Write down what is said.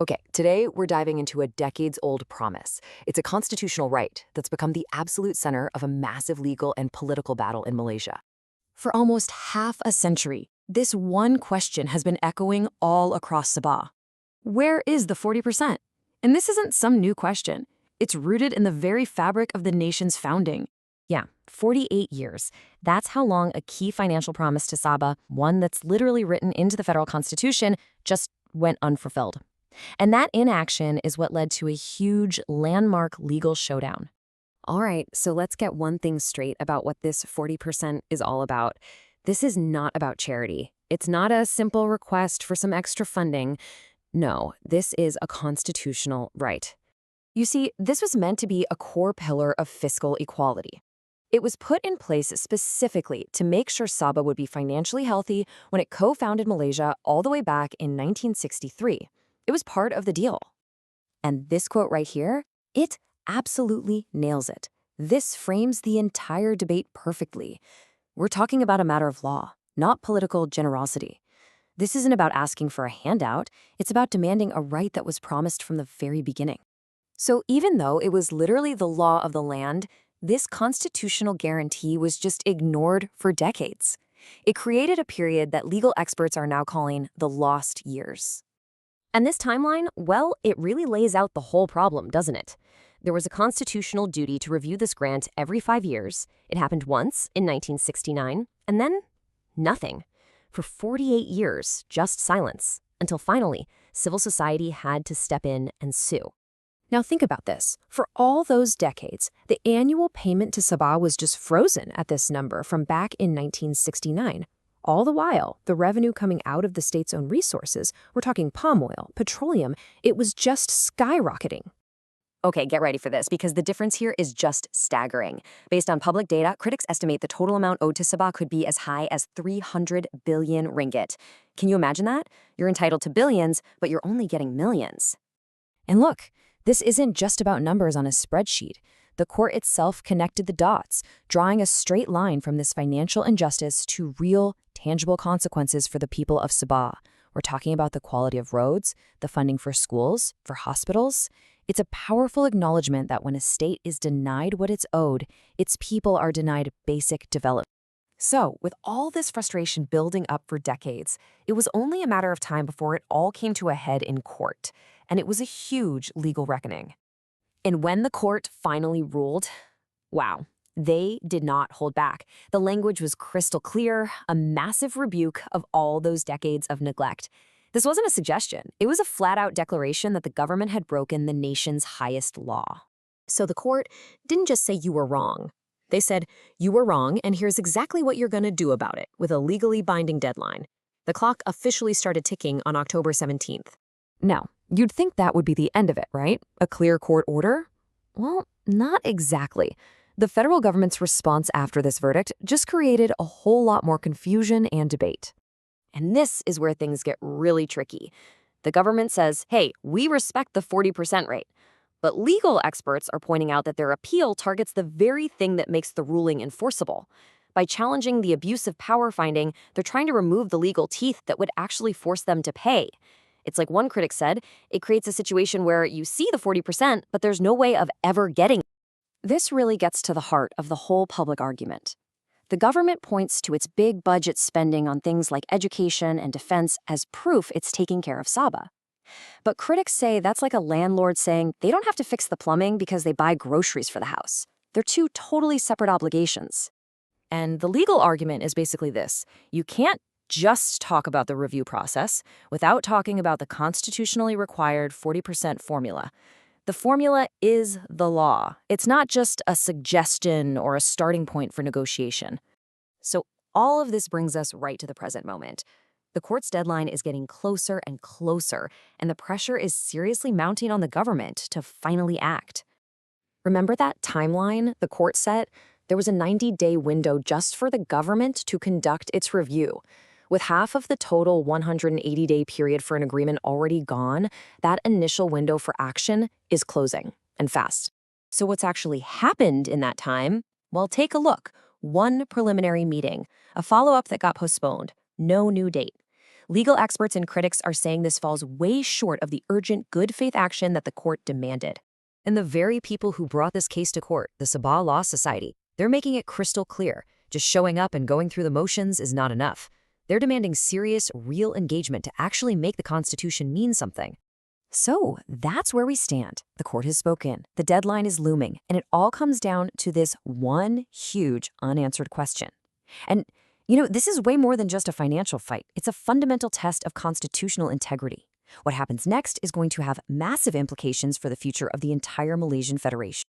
Okay, today we're diving into a decades-old promise. It's a constitutional right that's become the absolute center of a massive legal and political battle in Malaysia. For almost half a century, this one question has been echoing all across Sabah. Where is the 40%? And this isn't some new question. It's rooted in the very fabric of the nation's founding. Yeah, 48 years. That's how long a key financial promise to Sabah, one that's literally written into the federal constitution, just went unfulfilled. And that inaction is what led to a huge landmark legal showdown. All right, so let's get one thing straight about what this 40% is all about. This is not about charity. It's not a simple request for some extra funding. No, this is a constitutional right. You see, this was meant to be a core pillar of fiscal equality. It was put in place specifically to make sure Sabah would be financially healthy when it co-founded Malaysia all the way back in 1963. It was part of the deal. And this quote right here, it absolutely nails it. This frames the entire debate perfectly. We're talking about a matter of law, not political generosity. This isn't about asking for a handout. It's about demanding a right that was promised from the very beginning. So even though it was literally the law of the land, this constitutional guarantee was just ignored for decades. It created a period that legal experts are now calling the lost years. And this timeline, well, it really lays out the whole problem, doesn't it? There was a constitutional duty to review this grant every 5 years. It happened once in 1969, and then nothing. For 48 years, just silence, until finally, civil society had to step in and sue. Now think about this. For all those decades, the annual payment to Sabah was just frozen at this number from back in 1969. All the while, the revenue coming out of the state's own resources, we're talking palm oil, petroleum, it was just skyrocketing. Okay, get ready for this, because the difference here is just staggering. Based on public data, critics estimate the total amount owed to Sabah could be as high as 300 billion ringgit. Can you imagine that? You're entitled to billions, but you're only getting millions. And look, this isn't just about numbers on a spreadsheet. The court itself connected the dots, drawing a straight line from this financial injustice to real, tangible consequences for the people of Sabah. We're talking about the quality of roads, the funding for schools, for hospitals. It's a powerful acknowledgement that when a state is denied what it's owed, its people are denied basic development. So, with all this frustration building up for decades, it was only a matter of time before it all came to a head in court, and it was a huge legal reckoning. And when the court finally ruled, wow, they did not hold back. The language was crystal clear, a massive rebuke of all those decades of neglect. This wasn't a suggestion. It was a flat-out declaration that the government had broken the nation's highest law. So the court didn't just say you were wrong. They said, you were wrong, and here's exactly what you're going to do about it, with a legally binding deadline. The clock officially started ticking on October 17th. Now, you'd think that would be the end of it, right? A clear court order? Well, not exactly. The federal government's response after this verdict just created a whole lot more confusion and debate. And this is where things get really tricky. The government says, hey, we respect the 40% rate. But legal experts are pointing out that their appeal targets the very thing that makes the ruling enforceable. By challenging the abuse of power finding, they're trying to remove the legal teeth that would actually force them to pay. It's like one critic said, it creates a situation where you see the 40%, but there's no way of ever getting it. This really gets to the heart of the whole public argument. The government points to its big budget spending on things like education and defense as proof it's taking care of Sabah. But critics say that's like a landlord saying they don't have to fix the plumbing because they buy groceries for the house. They're two totally separate obligations. And the legal argument is basically this. You can't just talk about the review process without talking about the constitutionally required 40% formula. The formula is the law. It's not just a suggestion or a starting point for negotiation. So all of this brings us right to the present moment. The court's deadline is getting closer and closer, and the pressure is seriously mounting on the government to finally act. Remember that timeline the court set? There was a 90-day window just for the government to conduct its review. With half of the total 180-day period for an agreement already gone, that initial window for action is closing, and fast. So what's actually happened in that time? Well, take a look. One preliminary meeting, a follow-up that got postponed, no new date. Legal experts and critics are saying this falls way short of the urgent good faith action that the court demanded. And the very people who brought this case to court, the Sabah Law Society, they're making it crystal clear. Just showing up and going through the motions is not enough. They're demanding serious, real engagement to actually make the Constitution mean something. So that's where we stand. The court has spoken. The deadline is looming, and it all comes down to this one huge unanswered question. And, this is way more than just a financial fight. It's a fundamental test of constitutional integrity. What happens next is going to have massive implications for the future of the entire Malaysian Federation.